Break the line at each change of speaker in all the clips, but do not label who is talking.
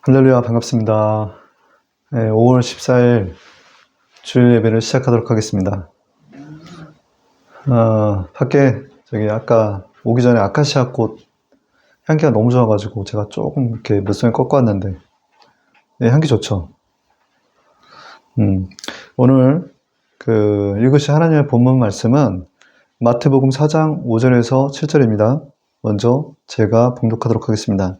할렐루야, 반갑습니다. 네, 5월 14일 주일 예배를 시작하도록 하겠습니다. 밖에 아까 오기 전에 아카시아 꽃 향기가 너무 좋아가지고 제가 조금 이렇게 물속에 꺾고 왔는데, 네, 향기 좋죠. 오늘 읽으실 하나님의 본문 말씀은 마태복음 4장 5절에서 7절입니다. 먼저 제가 봉독하도록 하겠습니다.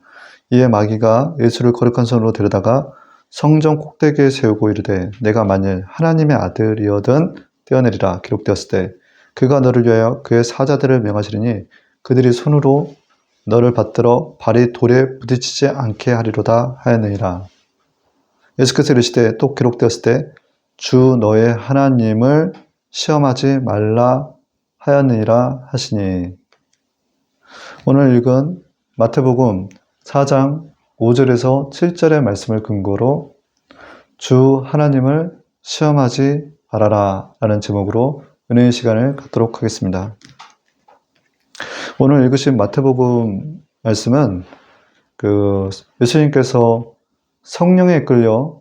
이에 마귀가 예수를 거룩한 손으로 데려다가 성전 꼭대기에 세우고 이르되 내가 만일 하나님의 아들이어든 뛰어내리라 기록되었을 때 그가 너를 위하여 그의 사자들을 명하시리니 그들이 손으로 너를 받들어 발이 돌에 부딪히지 않게 하리로다 하였느니라. 예수께서 이르시되 또 기록되었을 때 주 너의 하나님을 시험하지 말라 하였느니라 하시니. 오늘 읽은 마태복음 4장 5절에서 7절의 말씀을 근거로 주 하나님을 시험하지 말아라 라는 제목으로 은혜의 시간을 갖도록 하겠습니다. 오늘 읽으신 마태복음 말씀은 예수님께서 성령에 이끌려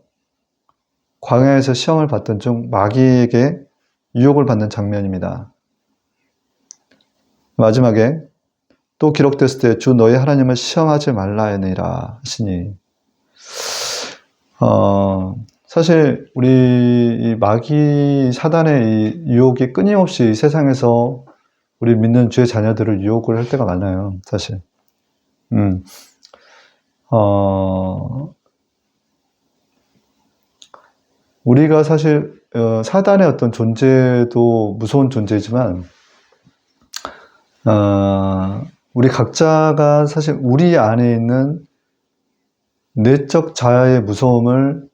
광야에서 시험을 받던 중 마귀에게 유혹을 받는 장면입니다. 마지막에 또 기록됐을 때 주 너희 하나님을 시험하지 말라 하느니라 하시니, 사실 우리 이 마귀 사단의 이 유혹이 끊임없이 이 세상에서 우리 믿는 주의 자녀들을 유혹을 할 때가 많아요, 사실. 우리가 사실 사단의 어떤 존재도 무서운 존재이지만 우리 각자가 사실 우리 안에 있는 내적 자아의 무서움을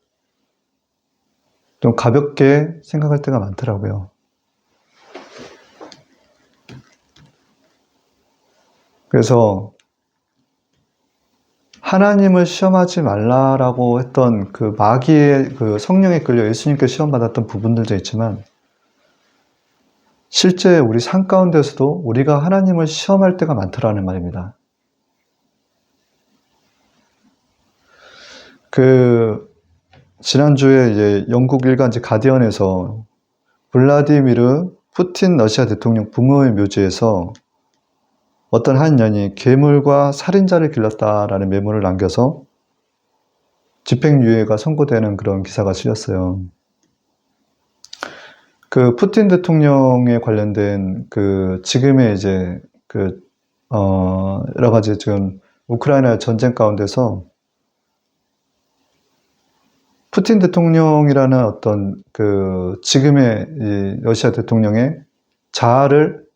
좀 가볍게 생각할 때가 많더라고요. 그래서 하나님을 시험하지 말라라고 했던 그 마귀의 성령에 끌려 예수님께 시험받았던 부분들도 있지만 실제 우리 삶 가운데서도 우리가 하나님을 시험할 때가 많더라는 말입니다. 지난주에 이제 영국 일간지 가디언에서 블라디미르 푸틴 러시아 대통령 부모의 묘지에서 어떤 한 년이 괴물과 살인자를 길렀다라는 메모를 남겨서 집행유예가 선고되는 그런 기사가 실렸어요. 푸틴 대통령에 관련된 지금의 이제 여러 가지 지금 우크라이나 전쟁 가운데서 푸틴 대통령이라는 어떤 지금의 이 러시아 대통령의 자아를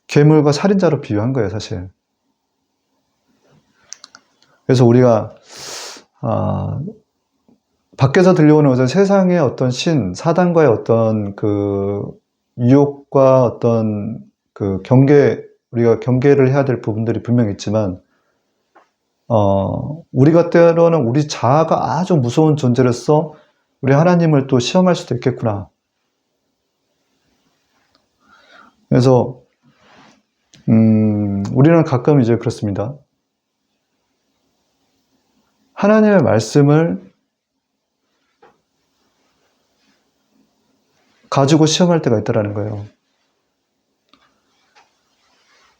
괴물과 살인자로 비유한 거예요, 사실. 그래서 우리가 밖에서 들려오는 어떤 세상의 어떤 사단과의 어떤 유혹과 어떤 우리가 경계를 해야 될 부분들이 분명히 있지만, 우리가 때로는 우리 자아가 아주 무서운 존재로서 우리 하나님을 또 시험할 수도 있겠구나. 그래서, 우리는 가끔 이제 그렇습니다. 하나님의 말씀을 가지고 시험할 때가 있다는 거예요.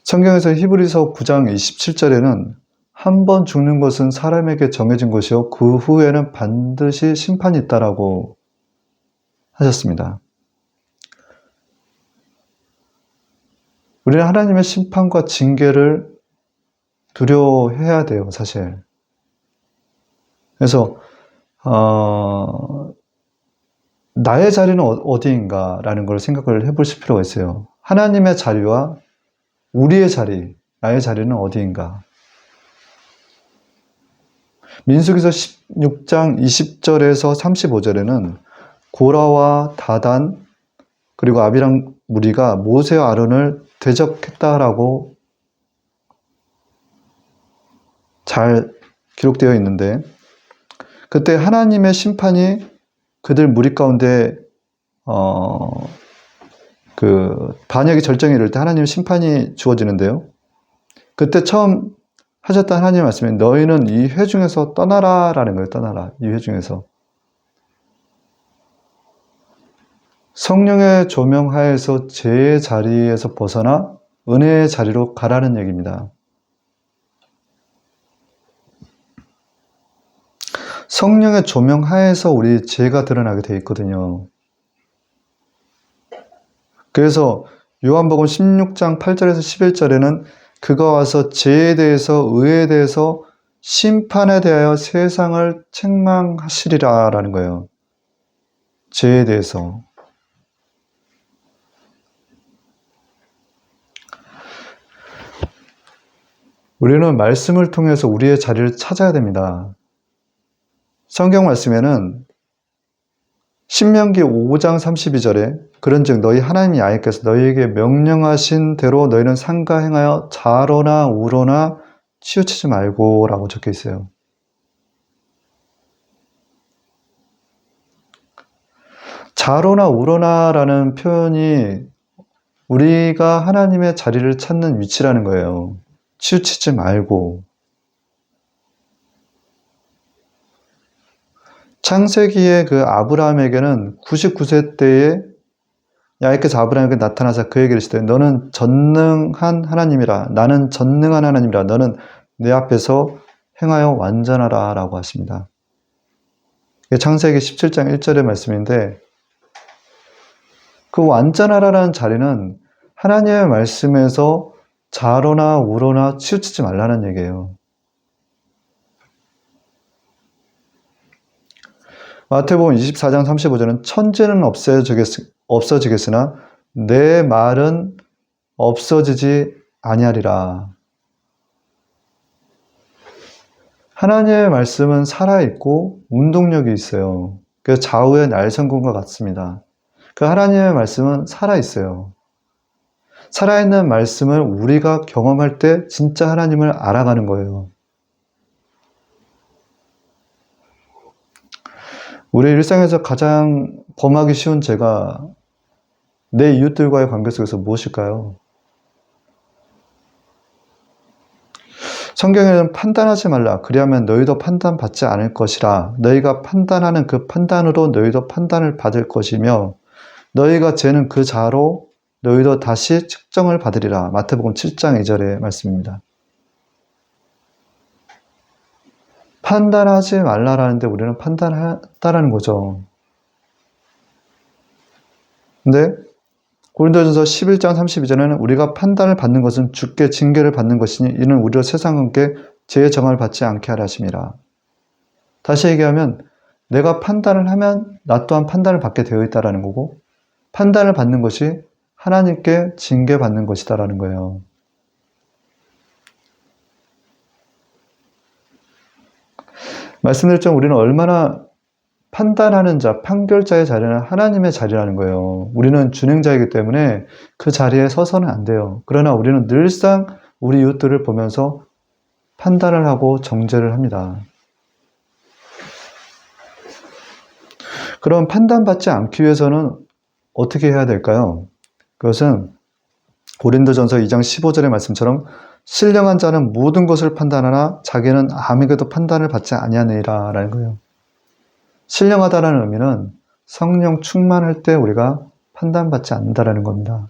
성경에서 히브리서 9장 27절에는 한 번 죽는 것은 사람에게 정해진 것이요 그 후에는 반드시 심판이 있다라고 하셨습니다. 우리는 하나님의 심판과 징계를 두려워해야 돼요, 사실. 그래서 나의 자리는 어디인가라는 걸 생각을 해보실 필요가 있어요. 하나님의 자리와 우리의 자리, 나의 자리는 어디인가. 민수기서 16장 20절에서 35절에는 고라와 다단 그리고 아비람 무리가 모세와 아론을 대적했다라고 잘 기록되어 있는데, 그때 하나님의 심판이 그들 무리 가운데 반역의 절정에 이를 때 하나님의 심판이 주어지는데요. 그때 처음 하셨던 하나님의 말씀이 너희는 이 회 중에서 떠나라 라는 거예요. 떠나라. 이 회 중에서. 성령의 조명하에서 죄의 자리에서 벗어나 은혜의 자리로 가라는 얘기입니다. 성령의 조명하에서 우리 죄가 드러나게 되어 있거든요. 그래서 요한복음 16장 8절에서 11절에는 그가 와서 죄에 대해서 의에 대해서 심판에 대하여 세상을 책망하시리라 라는 거예요. 죄에 대해서. 우리는 말씀을 통해서 우리의 자리를 찾아야 됩니다. 성경 말씀에는 신명기 5장 32절에 그런즉 너희 하나님 야훼께서 너희에게 명령하신 대로 너희는 삼가 행하여 좌로나 우로나 치우치지 말고 라고 적혀 있어요. 좌로나 우로나 라는 표현이 우리가 하나님의 자리를 찾는 위치라는 거예요. 치우치지 말고. 창세기의 그 아브라함에게는 99세 때에 야훼께서 아브라함에게 나타나서 그에게 이르시되 너는 전능한 하나님이라 나는 전능한 하나님이라 너는 내 앞에서 행하여 완전하라 라고 하십니다. 이게 창세기 17장 1절의 말씀인데 그 완전하라라는 자리는 하나님의 말씀에서 좌로나 우로나 치우치지 말라는 얘기예요. 마태복음 24장 35절은 천지는 없어지겠으나 내 말은 없어지지 아니하리라. 하나님의 말씀은 살아있고 운동력이 있어요. 그래서 좌우의 날성군과 같습니다. 그 하나님의 말씀은 살아있어요. 살아있는 말씀을 우리가 경험할 때 진짜 하나님을 알아가는 거예요. 우리 일상에서 가장 범하기 쉬운 죄가 내 이웃들과의 관계 속에서 무엇일까요? 성경에는 판단하지 말라. 그리하면 너희도 판단받지 않을 것이라. 너희가 판단하는 그 판단으로 너희도 판단을 받을 것이며 너희가 재는 그 자로 너희도 다시 측정을 받으리라. 마태복음 7장 2절의 말씀입니다. 판단하지 말라라는데 우리는 판단했다라는 거죠. 근데 고린도전서 11장 32절에는 우리가 판단을 받는 것은 주께 징계를 받는 것이니 이는 우리로 세상과 함께 죄의 정함을 받지 않게 하려 하심이라. 다시 얘기하면 내가 판단을 하면 나 또한 판단을 받게 되어 있다라는 거고 판단을 받는 것이 하나님께 징계받는 것이다라는 거예요. 말씀드릴 때 우리는 얼마나 판단하는 자, 판결자의 자리는 하나님의 자리라는 거예요. 우리는 준행자이기 때문에 그 자리에 서서는 안 돼요. 그러나 우리는 늘상 우리 이웃들을 보면서 판단을 하고 정죄를 합니다. 그럼 판단받지 않기 위해서는 어떻게 해야 될까요? 그것은 고린도전서 2장 15절의 말씀처럼 신령한 자는 모든 것을 판단하나 자기는 아무에게도 판단을 받지 아니하느니라 라는 거예요. 신령하다라는 의미는 성령 충만할 때 우리가 판단받지 않는다라는 겁니다.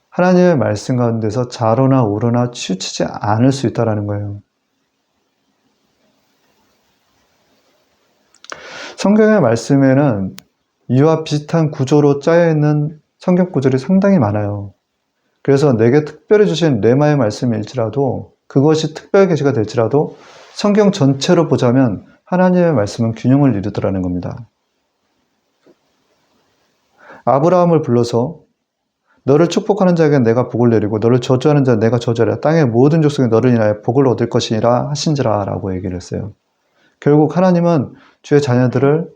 하나님의 말씀 가운데서 좌로나 우로나 치우치지 않을 수 있다라는 거예요. 성경의 말씀에는 이와 비슷한 구조로 짜여있는 성경 구절이 상당히 많아요. 그래서 내게 특별히 주신 레마의 말씀일지라도 그것이 특별 계시가 될지라도 성경 전체로 보자면 하나님의 말씀은 균형을 이루더라는 겁니다. 아브라함을 불러서 너를 축복하는 자에게 내가 복을 내리고 너를 저주하는 자는 내가 저주하리라. 땅의 모든 족속이 너를 인하여 복을 얻을 것이라 하신지라 라고 얘기를 했어요. 결국 하나님은 주의 자녀들을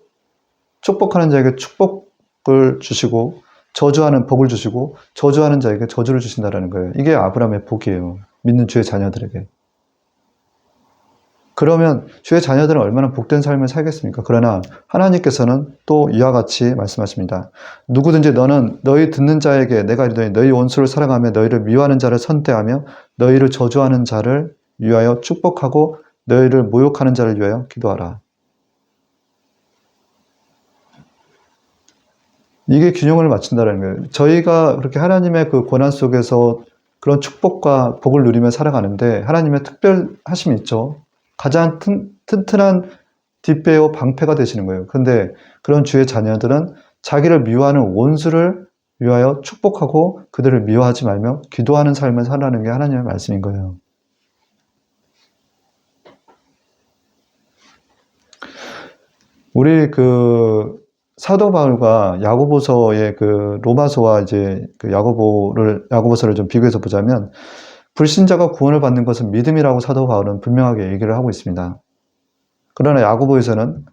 축복하는 자에게 축복을 주시고 저주하는 복을 주시고 저주하는 자에게 저주를 주신다는 거예요. 이게 아브라함의 복이에요. 믿는 주의 자녀들에게. 그러면 주의 자녀들은 얼마나 복된 삶을 살겠습니까? 그러나 하나님께서는 또 이와 같이 말씀하십니다. 누구든지 너는 너희 듣는 자에게 내가 이르노니 너희 원수를 사랑하며 너희를 미워하는 자를 선대하며 너희를 저주하는 자를 위하여 축복하고 너희를 모욕하는 자를 위하여 기도하라. 이게 균형을 맞춘다는 거예요. 저희가 그렇게 하나님의 그 고난 속에서 그런 축복과 복을 누리며 살아가는데 하나님의 특별하심이 있죠. 가장 튼튼한 뒷배와 방패가 되시는 거예요. 그런데 그런 주의 자녀들은 자기를 미워하는 원수를 위하여 축복하고 그들을 미워하지 말며 기도하는 삶을 살라는 게 하나님의 말씀인 거예요. 우리 그 사도 바울과 야고보서의 그 로마서와 이제 그 야고보서를 좀 비교해서 보자면 불신자가 구원을 받는 것은 믿음이라고 사도 바울은 분명하게 얘기를 하고 있습니다. 그러나 야고보에서는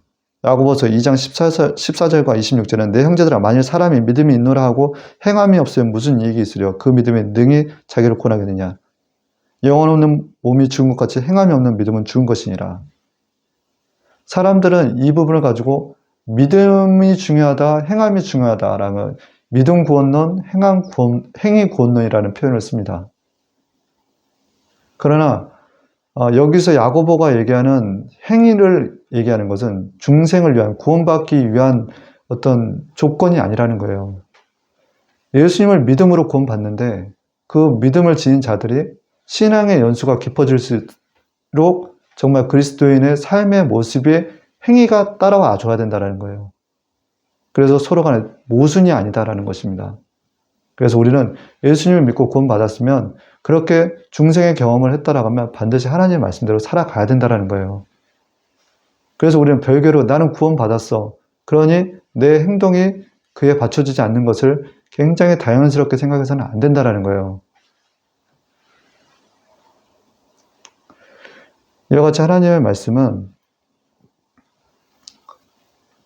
야고보서 2장 14절과 26절은 내 형제들아 만일 사람이 믿음이 있노라 하고 행함이 없으면 무슨 이익이 있으려 그 믿음이 능히 자기를 구원하게 되냐. 영혼 없는 몸이 죽은 것 같이 행함이 없는 믿음은 죽은 것이니라. 사람들은 이 부분을 가지고 믿음이 중요하다, 행함이 중요하다라는 믿음 구원론, 행위 구원론이라는 표현을 씁니다. 그러나 여기서 야고보가 얘기하는 행위를 얘기하는 것은 중생을 위한, 구원받기 위한 어떤 조건이 아니라는 거예요. 예수님을 믿음으로 구원받는데 그 믿음을 지닌 자들이 신앙의 연수가 깊어질수록 정말 그리스도인의 삶의 모습에 행위가 따라와 줘야 된다는 거예요. 그래서 서로 간에 모순이 아니다라는 것입니다. 그래서 우리는 예수님을 믿고 구원받았으면 그렇게 중생의 경험을 했다라고 하면 반드시 하나님의 말씀대로 살아가야 된다는 거예요. 그래서 우리는 별개로 나는 구원받았어. 그러니 내 행동이 그에 받쳐지지 않는 것을 굉장히 당연스럽게 생각해서는 안 된다는 거예요. 이와 같이 하나님의 말씀은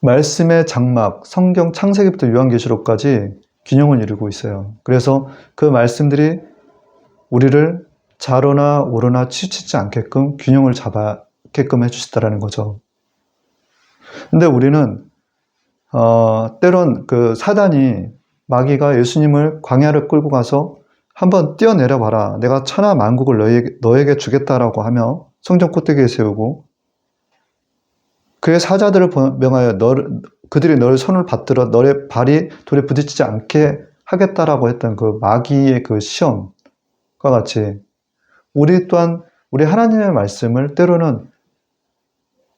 말씀의 장막, 성경 창세기부터 요한계시록까지 균형을 이루고 있어요. 그래서 그 말씀들이 우리를 좌로나 우로나 치우치지 않게끔 균형을 잡게끔 해주시다라는 거죠. 근데 우리는 때론 그 사단이 마귀가 예수님을 광야를 끌고 가서 한번 뛰어내려 봐라. 내가 천하 만국을 너에게 주겠다라고 하며 성전 꼭대기에 세우고 그의 사자들을 명하여 그들이 너를 손을 받들어 너의 발이 돌에 부딪히지 않게 하겠다라고 했던 그 마귀의 그 시험과 같이 우리 또한 우리 하나님의 말씀을 때로는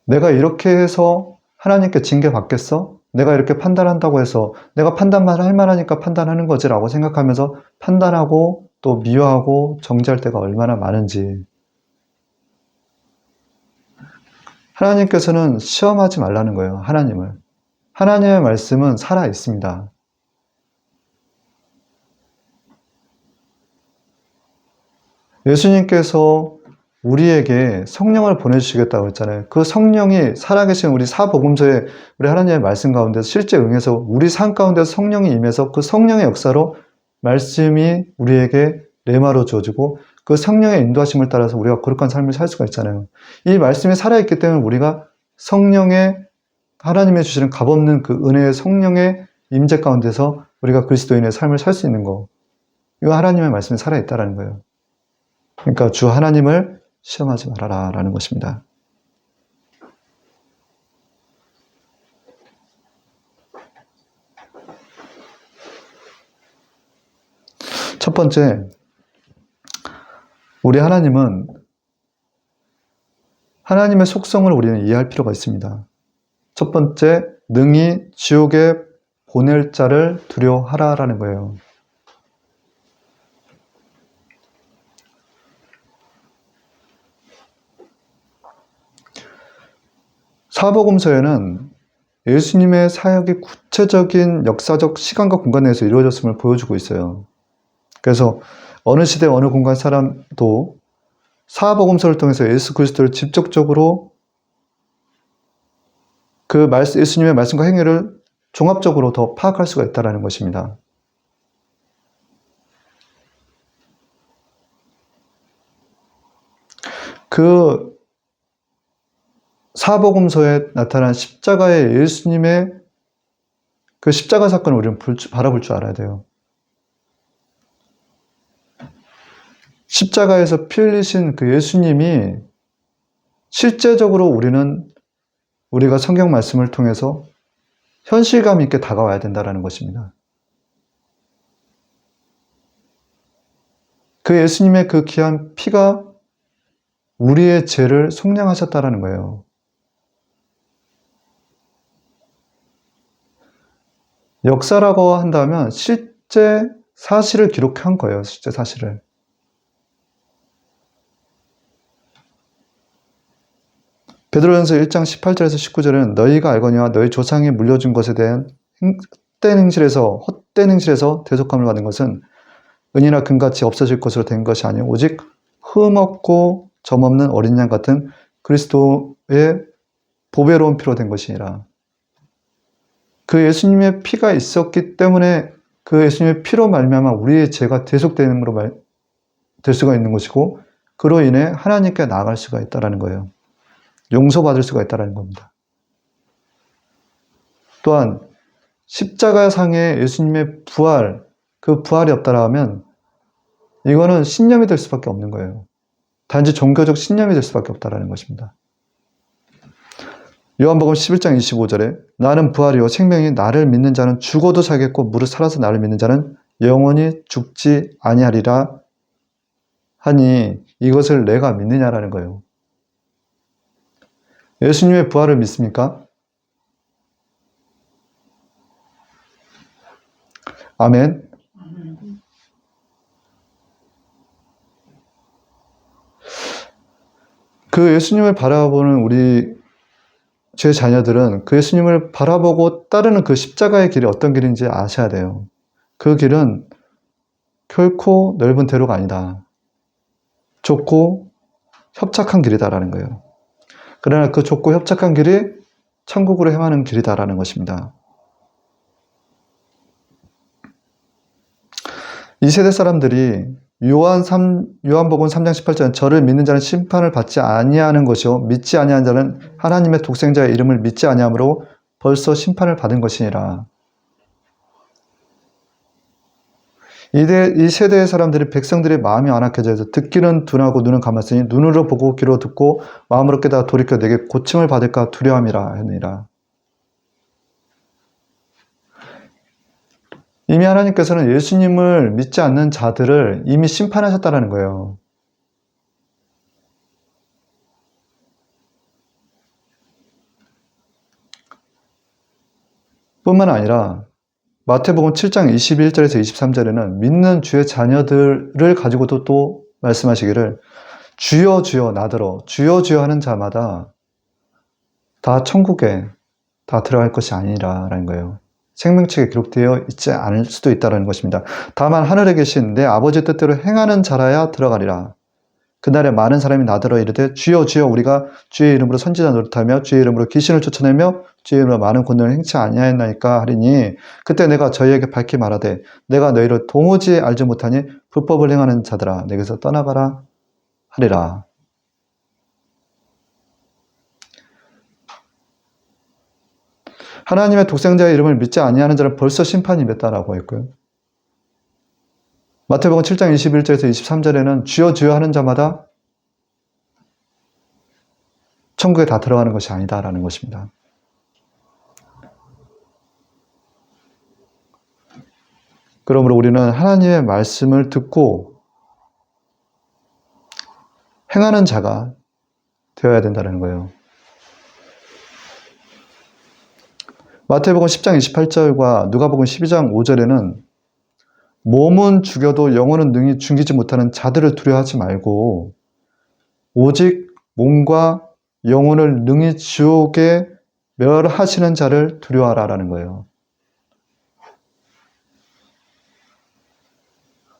내가 이렇게 해서 하나님께 징계받겠어? 내가 이렇게 판단한다고 해서 내가 판단만 할 만하니까 판단하는 거지라고 생각하면서 판단하고 또 미워하고 정죄할 때가 얼마나 많은지 하나님께서는 시험하지 말라는 거예요. 하나님을. 하나님의 말씀은 살아 있습니다. 예수님께서 우리에게 성령을 보내주시겠다고 했잖아요. 그 성령이 살아계신 우리 사복음서에 우리 하나님의 말씀 가운데서 실제 응해서 우리 삶 가운데서 성령이 임해서 그 성령의 역사로 말씀이 우리에게 레마로 주어지고 그 성령의 인도하심을 따라서 우리가 거룩한 삶을 살 수가 있잖아요. 이 말씀이 살아있기 때문에 우리가 성령의 하나님이 주시는 값없는 그 은혜의 성령의 임재 가운데서 우리가 그리스도인의 삶을 살 수 있는 거. 이거 하나님의 말씀이 살아있다는 거예요. 그러니까 주 하나님을 시험하지 말아라 라는 것입니다. 첫 번째, 우리 하나님은 하나님의 속성을 우리는 이해할 필요가 있습니다. 첫 번째, 능히 지옥에 보낼 자를 두려워하라라는 거예요. 사복음서에는 예수님의 사역이 구체적인 역사적 시간과 공간 내에서 이루어졌음을 보여주고 있어요. 그래서 어느 시대 어느 공간 사람도 사복음서를 통해서 예수 그리스도를 직접적으로 그 예수님의 말씀과 행위를 종합적으로 더 파악할 수가 있다는 것입니다. 그 사복음서에 나타난 십자가의 예수님의 그 십자가 사건을 우리는 바라볼 줄 알아야 돼요. 십자가에서 피 흘리신 그 예수님이 실제적으로 우리가 성경 말씀을 통해서 현실감 있게 다가와야 된다는 것입니다. 그 예수님의 그 귀한 피가 우리의 죄를 속량하셨다는 거예요. 역사라고 한다면 실제 사실을 기록한 거예요. 실제 사실을. 베드로전서 1장 18절에서 19절은 너희가 알거니와 너희 조상이 물려준 것에 대한 헛된 행실에서 대속함을 받은 것은 은이나 금같이 없어질 것으로 된 것이 아니요 오직 흠없고 점없는 어린 양 같은 그리스도의 보배로운 피로 된 것이니라. 그 예수님의 피가 있었기 때문에 그 예수님의 피로 말미암아 우리의 죄가 대속됨으로 될 수가 있는 것이고, 그로 인해 하나님께 나아갈 수가 있다는 거예요. 용서받을 수가 있다는 겁니다. 또한 십자가상의 예수님의 부활, 그 부활이 없다라면 이거는 신념이 될 수밖에 없는 거예요. 단지 종교적 신념이 될 수밖에 없다는 것입니다. 요한복음 11장 25절에 나는 부활이요 생명이 나를 믿는 자는 죽어도 살겠고 무릇 살아서 나를 믿는 자는 영원히 죽지 아니하리라 하니 이것을 내가 믿느냐라는 거예요. 예수님의 부활을 믿습니까? 아멘. 그 예수님을 바라보는 우리 제 자녀들은 그 예수님을 바라보고 따르는 그 십자가의 길이 어떤 길인지 아셔야 돼요. 그 길은 결코 넓은 대로가 아니다. 좁고 협착한 길이다라는 거예요. 그러나 그 좁고 협착한 길이 천국으로 향하는 길이다라는 것입니다. 이 세대 사람들이 요한복음 3장 18절은 저를 믿는 자는 심판을 받지 아니하는 것이요 믿지 아니하는 자는 하나님의 독생자의 이름을 믿지 아니하므로 벌써 심판을 받은 것이니라. 이 세대의 사람들이 백성들의 마음이 완악해져 서 듣기는 둔하고 눈은 감았으니 눈으로 보고 귀로 듣고 마음으로 깨달아 돌이켜 내게 고침을 받을까 두려움이라 하니라. 이미 하나님께서는 예수님을 믿지 않는 자들을 이미 심판하셨다는 거예요. 뿐만 아니라 마태복음 7장 21절에서 23절에는 믿는 주의 자녀들을 가지고도 또 말씀하시기를 주여 주여 나더러 주여 주여 하는 자마다 다 천국에 다 들어갈 것이 아니라 라는 거예요. 생명책에 기록되어 있지 않을 수도 있다는 것입니다. 다만 하늘에 계신 내 아버지 뜻대로 행하는 자라야 들어가리라. 그날에 많은 사람이 나더러 이르되 주여 주여 우리가 주의 이름으로 선지자 노릇하며 주의 이름으로 귀신을 쫓아내며 주의 이름으로 많은 권능을 행치 아니하였나이까 하리니 그때 내가 저희에게 밝히 말하되 내가 너희를 도무지 알지 못하니 불법을 행하는 자들아 내게서 떠나가라 하리라. 하나님의 독생자의 이름을 믿지 아니하는 자는 벌써 심판이 맺다라고 했고요. 마태복음 7장 21절에서 23절에는 주여 주여 하는 자마다 천국에 다 들어가는 것이 아니다라는 것입니다. 그러므로 우리는 하나님의 말씀을 듣고 행하는 자가 되어야 된다는 거예요. 마태복음 10장 28절과 누가복음 12장 5절에는 몸은 죽여도 영혼은 능히 죽이지 못하는 자들을 두려워하지 말고 오직 몸과 영혼을 능히 지옥에 멸하시는 자를 두려워하라는 거예요.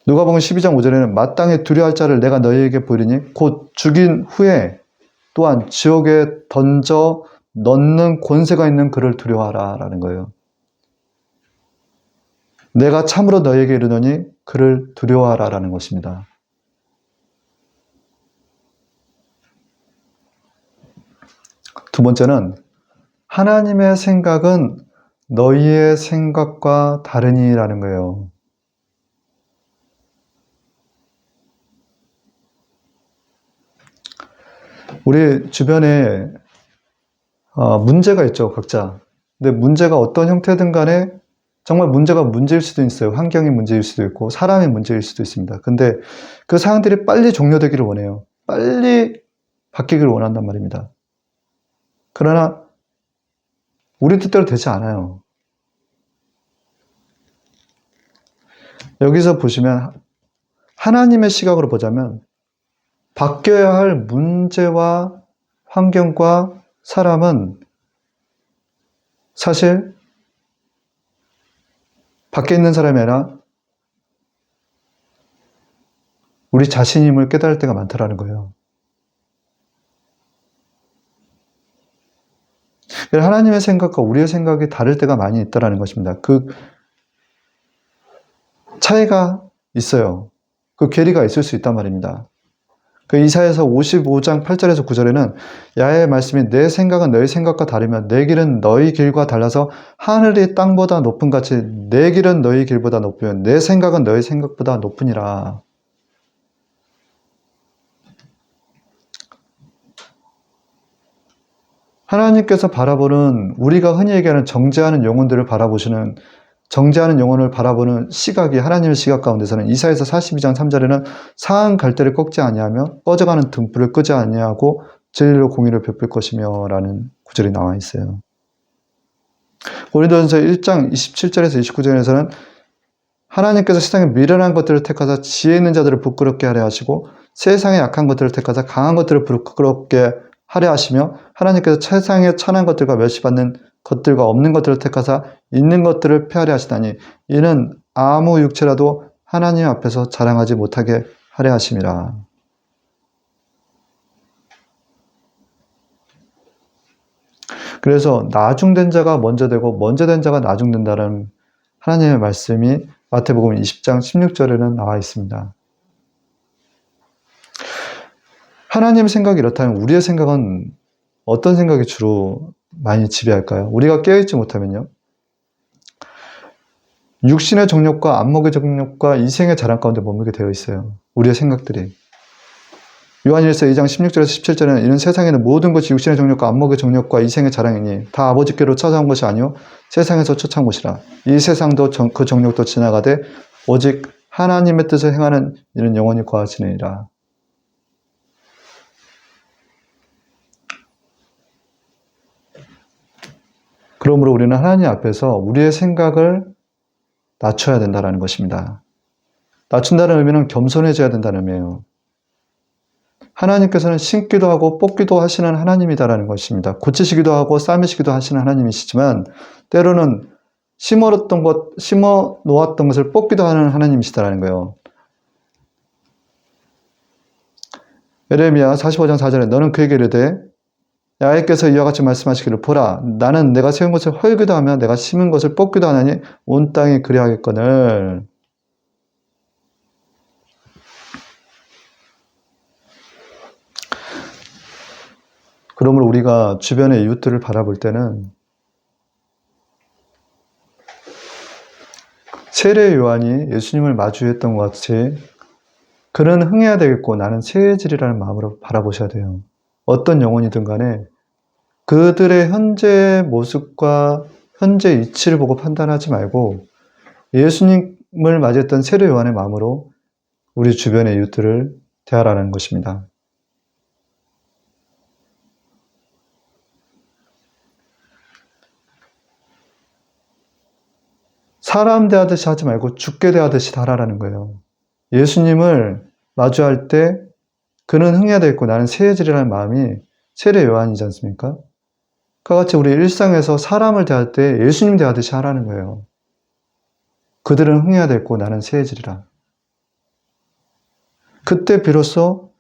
누가복음 12장 5절에는 마땅히 두려워할 자를 내가 너희에게 보이리니 곧 죽인 후에 또한 지옥에 던져 넣는 권세가 있는 그를 두려워하라는 거예요. 내가 참으로 너희에게 이르노니 그를 두려워하라는 것입니다. 두 번째는 하나님의 생각은 너희의 생각과 다르니라는 거예요. 우리 주변에 문제가 있죠, 각자. 근데 문제가 어떤 형태든 간에 정말 문제가 문제일 수도 있어요. 환경이 문제일 수도 있고 사람이 문제일 수도 있습니다. 근데 그 상황들이 빨리 종료되기를 원해요. 빨리 바뀌기를 원한단 말입니다. 그러나 우리 뜻대로 되지 않아요. 여기서 보시면 하나님의 시각으로 보자면 바뀌어야 할 문제와 환경과 사람은 사실 밖에 있는 사람이 아니라 우리 자신임을 깨달을 때가 많다라는 거예요. 하나님의 생각과 우리의 생각이 다를 때가 많이 있다는 것입니다. 그 차이가 있어요. 그 괴리가 있을 수 있단 말입니다. 그 이사야서 55장 8절에서 9절에는 야훼의 말씀이 내 생각은 너희 생각과 다르며 내 길은 너희 길과 달라서 하늘이 땅보다 높은 같이 내 길은 너희 길보다 높으며 내 생각은 너희 생각보다 높으니라. 하나님께서 바라보는 우리가 흔히 얘기하는 정죄하는 영혼들을 바라보시는 정죄하는 영혼을 바라보는 시각이 하나님의 시각 가운데서는 이사야서 42장 3절에는 사한 갈대를 꺾지 아니하며 꺼져가는 등불을 끄지 아니하고 진리로 공의를 베풀 것이며 라는 구절이 나와 있어요. 고린도전서 1장 27절에서 29절에서는 하나님께서 세상에 미련한 것들을 택하사 지혜 있는 자들을 부끄럽게 하려 하시고 세상에 약한 것들을 택하사 강한 것들을 부끄럽게 하려 하시며 하나님께서 세상에 천한 것들과 멸시받는 것들과 없는 것들을 택하사 있는 것들을 폐하려 하시다니 이는 아무 육체라도 하나님 앞에서 자랑하지 못하게 하려 하심이라. 그래서 나중된 자가 먼저 되고 먼저 된 자가 나중된다는 하나님의 말씀이 마태복음 20장 16절에는 나와 있습니다. 하나님의 생각이 이렇다면 우리의 생각은 어떤 생각이 주로 많이 지배할까요? 우리가 깨어있지 못하면요. 육신의 정욕과 안목의 정욕과 이생의 자랑 가운데 머물게 되어 있어요. 우리의 생각들이. 요한일서 2장 16절에서 17절에는 이는 세상에는 모든 것이 육신의 정욕과 안목의 정욕과 이생의 자랑이니 다 아버지께로 찾아온 것이 아니요 세상에서 쫓아온 것이라. 이 세상도 그 정욕도 지나가되 오직 하나님의 뜻을 행하는 이는 영원히 거하시느니라. 그러므로 우리는 하나님 앞에서 우리의 생각을 낮춰야 된다는 것입니다. 낮춘다는 의미는 겸손해져야 된다는 의미예요. 하나님께서는 심기도 하고 뽑기도 하시는 하나님이다라는 것입니다. 고치시기도 하고 삶으시기도 하시는 하나님이시지만 때로는 심어 놓았던 것을 뽑기도 하는 하나님이시다라는 거예요. 예레미야 45장 4절에 너는 그에게 이르되 야훼께서 이와 같이 말씀하시기를 보라 나는 내가 세운 것을 헐기도 하며 내가 심은 것을 뽑기도 하나니 온 땅이 그리하겠거늘. 그러므로 우리가 주변의 이웃들을 바라볼 때는 세례 요한이 예수님을 마주했던 것 같이 그는 흥해야 되겠고 나는 세해지리라는 마음으로 바라보셔야 돼요. 어떤 영혼이든 간에 그들의 현재 모습과 현재 이치를 보고 판단하지 말고 예수님을 맞이했던 세례 요한의 마음으로 우리 주변의 이웃들을 대하라는 것입니다. 사람 대하듯이 하지 말고 주께 대하듯이 하라는 거예요. 예수님을 마주할 때 그는 흥해야 되겠고 나는 세해지리라는 마음이 세례 요한이지 않습니까? 그와 같이 우리 일상에서 사람을 대할 때 예수님 대하듯이 하라는 거예요. 그들은 흥해야 되겠고 나는 세해지리라. 그때 비로소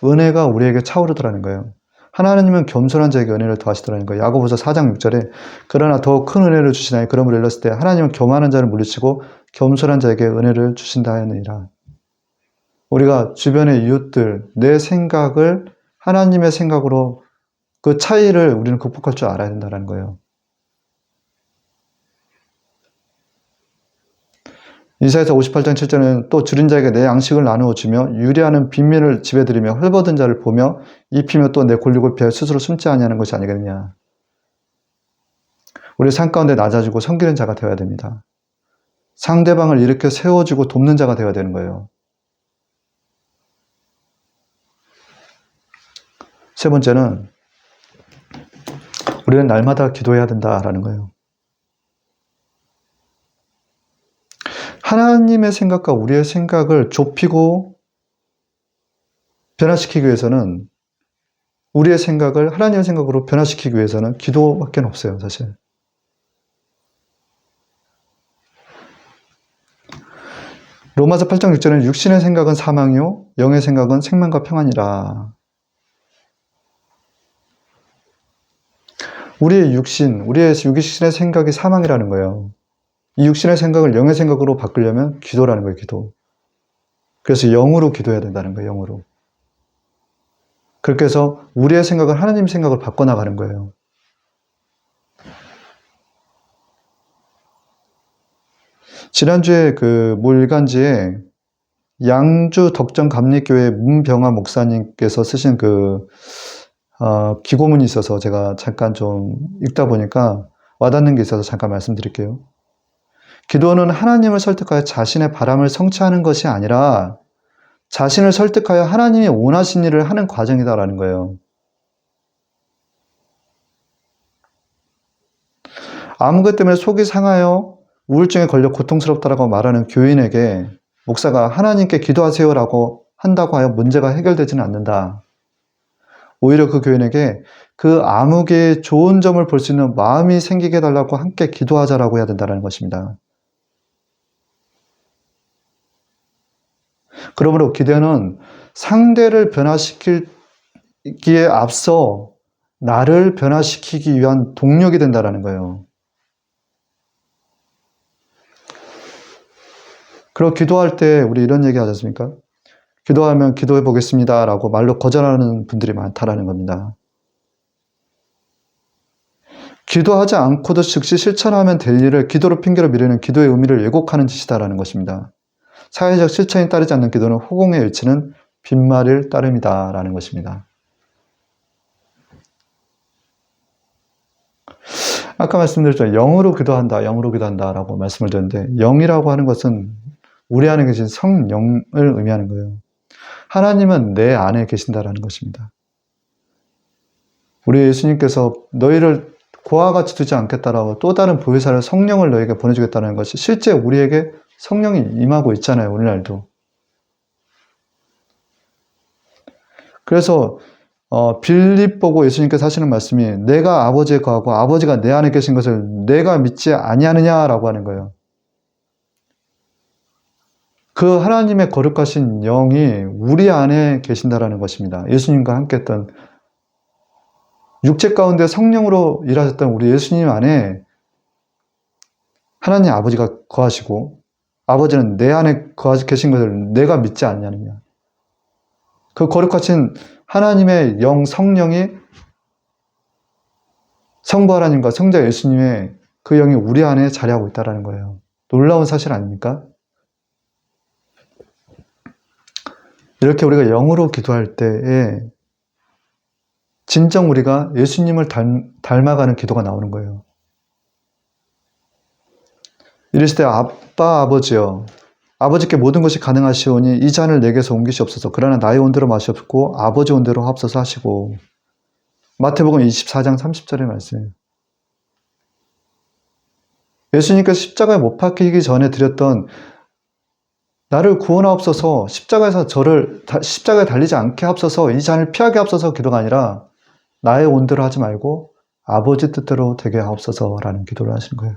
은혜가 우리에게 차오르더라는 거예요. 하나님은 겸손한 자에게 은혜를 더하시더라는 거예요. 야고보서 4장 6절에 그러나 더 큰 은혜를 주시나니 그러므로 일렀을 때 하나님은 교만한 자를 물리치고 겸손한 자에게 은혜를 주신다 하느니라. 우리가 주변의 이웃들, 내 생각을 하나님의 생각으로 그 차이를 우리는 극복할 줄 알아야 된다는 거예요. 이사야서 58장 7절은 또 줄인 자에게 내 양식을 나누어 주며 유리하는 빈민을 집에 들이며 헐벗은 자를 보며 입히며 또 내 권력을 피하여 스스로 숨지 아니하는 것이 아니겠느냐. 우리 삶 가운데 낮아지고 섬기는 자가 되어야 됩니다. 상대방을 일으켜 세워주고 돕는 자가 되어야 되는 거예요. 세 번째는 우리는 날마다 기도해야 된다라는 거예요. 하나님의 생각과 우리의 생각을 좁히고 변화시키기 위해서는 우리의 생각을 하나님의 생각으로 변화시키기 위해서는 기도밖에 없어요, 사실. 로마서 8장 6절은 육신의 생각은 사망이요 영의 생각은 생명과 평안이라. 우리의 육신의 생각이 사망이라는 거예요. 이 육신의 생각을 영의 생각으로 바꾸려면 기도라는 거예요, 기도. 그래서 영으로 기도해야 된다는 거예요, 영으로. 그렇게 해서 우리의 생각은 하나님 생각을 바꿔나가는 거예요. 지난주에 모 일간지에 양주 덕정 감리교회 문병화 목사님께서 쓰신 기고문이 있어서 제가 잠깐 좀 읽다 보니까 와닿는 게 있어서 잠깐 말씀드릴게요. 기도는 하나님을 설득하여 자신의 바람을 성취하는 것이 아니라 자신을 설득하여 하나님이 원하신 일을 하는 과정이다라는 거예요. 아무 것 때문에 속이 상하여 우울증에 걸려 고통스럽다라고 말하는 교인에게 목사가 하나님께 기도하세요라고 한다고 하여 문제가 해결되지는 않는다. 오히려 그 교인에게 그 암흑의 좋은 점을 볼 수 있는 마음이 생기게 해달라고 함께 기도하자라고 해야 된다는 것입니다. 그러므로 기도는 상대를 변화시키기에 앞서 나를 변화시키기 위한 동력이 된다는 거예요. 그리고 기도할 때 우리 이런 얘기 하지 않습니까? 기도하면 기도해 보겠습니다 라고 말로 거절하는 분들이 많다라는 겁니다. 기도하지 않고도 즉시 실천하면 될 일을 기도로 핑계로 미루는 기도의 의미를 왜곡하는 짓이다라는 것입니다. 사회적 실천이 따르지 않는 기도는 허공에 외치는 빈말일 따름이다라는 것입니다. 아까 말씀드렸죠. 영으로 기도한다라고 말씀을 드렸는데 영이라고 하는 것은 우리 안에 계신 성령을 의미하는 거예요. 하나님은 내 안에 계신다라는 것입니다. 우리 예수님께서 너희를 고와 같이 두지 않겠다라고 또 다른 보혜사를 성령을 너에게 보내주겠다는 것이 실제 우리에게 성령이 임하고 있잖아요. 오늘날도. 그래서 빌립 보고 예수님께서 하시는 말씀이 내가 아버지에 거하고 아버지가 내 안에 계신 것을 내가 믿지 아니하느냐라고 하는 거예요. 그 하나님의 거룩하신 영이 우리 안에 계신다라는 것입니다. 예수님과 함께 했던 육체 가운데 성령으로 일하셨던 우리 예수님 안에 하나님 아버지가 거하시고 아버지는 내 안에 계신 것을 내가 믿지 않냐느냐. 그 거룩하신 하나님의 영 성령이 성부 하나님과 성자 예수님의 그 영이 우리 안에 자리하고 있다는 거예요. 놀라운 사실 아닙니까? 이렇게 우리가 영으로 기도할 때에 진정 우리가 예수님을 닮아가는 기도가 나오는 거예요. 이르시되 아빠 아버지여 아버지께 모든 것이 가능하시오니 이 잔을 내게서 옮기시옵소서. 그러나 나의 온대로 마시옵고 아버지 온대로 하옵소서 하시고. 마태복음 24장 30절의 말씀이에요. 예수님께서 십자가에 못 박히기 전에 드렸던 나를 구원하옵소서, 십자가에 달리지 않게 하옵소서, 이 잔을 피하게 하옵소서 기도가 아니라 나의 온대로 하지 말고 아버지 뜻대로 되게 하옵소서라는 기도를 하시는 거예요.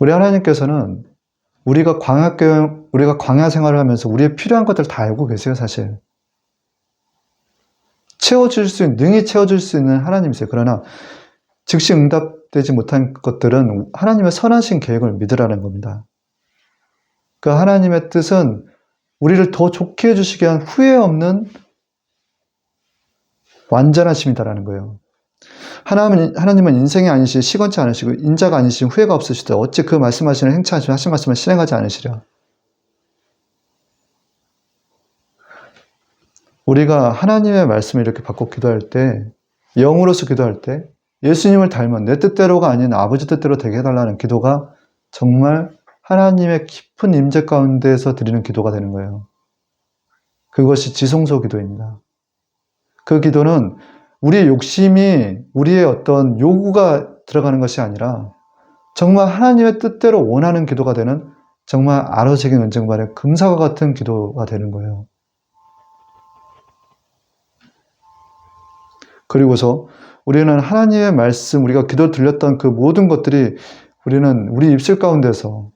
우리 하나님께서는 우리가 광야 생활을 하면서 우리의 필요한 것들 다 알고 계세요, 사실. 능히 채워줄 수 있는 하나님이세요. 그러나 즉시 응답되지 못한 것들은 하나님의 선하신 계획을 믿으라는 겁니다. 그 하나님의 뜻은 우리를 더 좋게 해주시게 한 후회 없는 완전하심이다라는 거예요. 하나님은 인생이 아니시 시건치 않으시고 인자가 아니신 후회가 없으시다. 어찌 그 말씀하시는 행차하시면 하신 말씀을 실행하지 않으시랴. 우리가 하나님의 말씀을 이렇게 받고 기도할 때, 영으로서 기도할 때 예수님을 닮은 내 뜻대로가 아닌 아버지 뜻대로 되게 해달라는 기도가 정말 하나님의 깊은 임재 가운데에서 드리는 기도가 되는 거예요. 그것이 지성소 기도입니다. 그 기도는 우리의 욕심이, 우리의 어떤 요구가 들어가는 것이 아니라 정말 하나님의 뜻대로 원하는 기도가 되는 정말 아로새긴 은쟁반의 금사과 같은 기도가 되는 거예요. 그리고서 우리는 하나님의 말씀, 우리가 기도 들렸던 그 모든 것들이 우리는 우리 입술 가운데서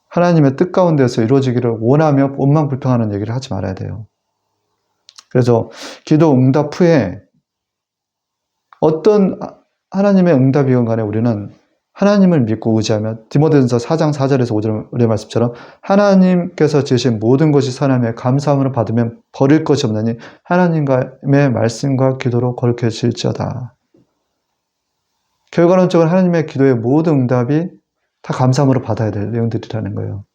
하나님의 뜻 가운데서 이루어지기를 원하며 원망불평하는 얘기를 하지 말아야 돼요. 그래서 기도 응답 후에 어떤 하나님의 응답이건 간에 우리는 하나님을 믿고 의지하며 디모데전서 4장 4절에서 5절의 말씀처럼 하나님께서 지으신 모든 것이 선하며 감사함으로 받으면 버릴 것이 없나니 하나님의 말씀과 기도로 거룩해질지어다. 결과론적으로 하나님의 기도의 모든 응답이 다 감사함으로 받아야 될 내용들이라는 거예요.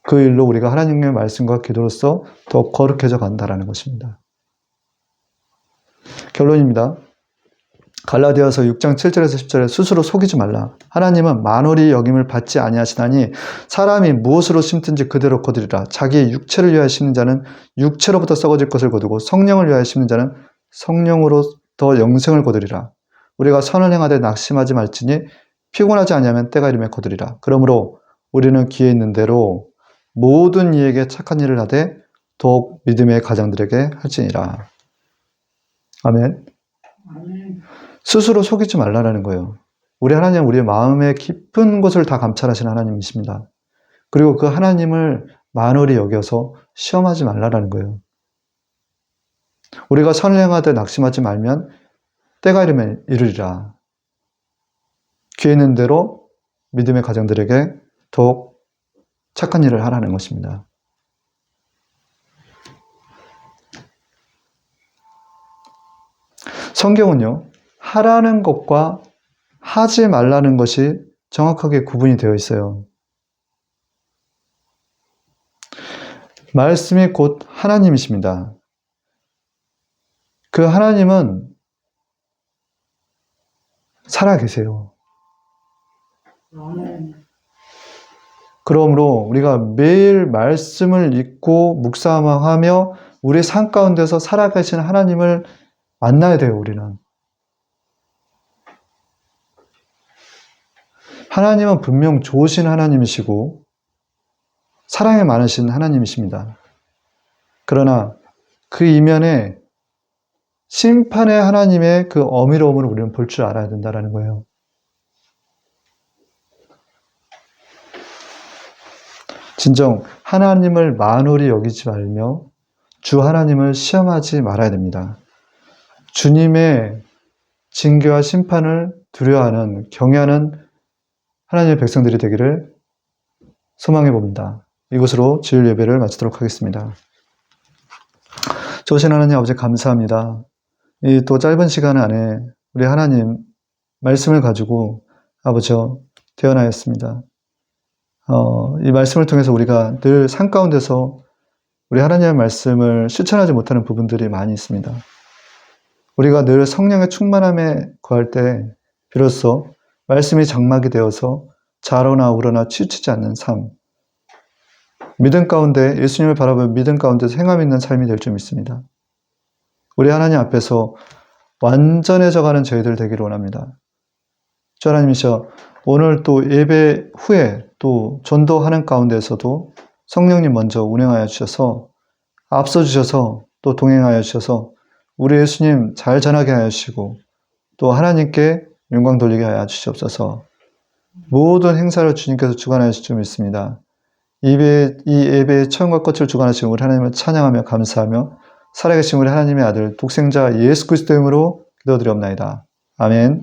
그 일로 우리가 하나님의 말씀과 기도로서 더 거룩해져 간다는 것입니다. 결론입니다. 갈라디아서 6장 7절에서 10절에 스스로 속이지 말라. 하나님은 만홀히 여김을 받지 아니하시나니 사람이 무엇으로 심든지 그대로 거두리라. 자기의 육체를 위하여 심는 자는 육체로부터 썩어질 것을 거두고 성령을 위하여 심는 자는 성령으로부터 영생을 거두리라. 우리가 선을 행하되 낙심하지 말지니 피곤하지 아니하면 때가 이르면 거두리라. 그러므로 우리는 기회 있는 대로 모든 이에게 착한 일을 하되 더욱 믿음의 가장들에게 할지니라. 아멘. 스스로 속이지 말라는 거예요. 우리 하나님은 우리의 마음의 깊은 곳을 다 감찰하시는 하나님이십니다. 그리고 그 하나님을 만홀히 여겨서 시험하지 말라는 거예요. 우리가 선을 행하되 낙심하지 말면 때가 이르면 이르리라. 기회 있는 대로 믿음의 가정들에게 더욱 착한 일을 하라는 것입니다. 성경은요, 하라는 것과 하지 말라는 것이 정확하게 구분이 되어 있어요. 말씀이 곧 하나님이십니다. 그 하나님은 살아계세요. 그러므로 우리가 매일 말씀을 읽고 묵상하며 우리의 삶 가운데서 살아계신 하나님을 만나야 돼요, 우리는. 하나님은 분명 좋으신 하나님이시고 사랑이 많으신 하나님이십니다. 그러나 그 이면에 심판의 하나님의 그 어미로움을 우리는 볼 줄 알아야 된다는 거예요. 진정 하나님을 만홀히 여기지 말며 주 하나님을 시험하지 말아야 됩니다. 주님의 징계와 심판을 두려워하는, 경외하는 하나님의 백성들이 되기를 소망해 봅니다. 이것으로 주일 예배를 마치도록 하겠습니다. 좋으신 하나님 아버지 감사합니다. 이 또 짧은 시간 안에 우리 하나님 말씀을 가지고 아버지여 태어나였습니다. 이 말씀을 통해서 우리가 늘 삶 가운데서 우리 하나님의 말씀을 실천하지 못하는 부분들이 많이 있습니다. 우리가 늘 성령의 충만함에 거할 때 비로소 말씀이 장막이 되어서 자로나 우러나 치우치지 않는 삶, 믿음 가운데 예수님을 바라보며 믿음 가운데서 행함 있는 삶이 될 줄 믿습니다. 우리 하나님 앞에서 완전해져가는 저희들 되기를 원합니다. 주 하나님이셔 오늘 또 예배 후에 또 전도하는 가운데서도 성령님 먼저 운행하여 주셔서 앞서 주셔서 또 동행하여 주셔서 우리 예수님 잘 전하게 하여 주시고 또 하나님께 영광 돌리게 하여 주시옵소서. 모든 행사를 주님께서 주관하여 주실 줄 믿습니다. 이 예배의 처음과 끝을 주관하신 우리 하나님을 찬양하며 감사하며 살아계신 우리 하나님의 아들 독생자 예수 그리스도 이름으로 기도드리옵나이다. 아멘.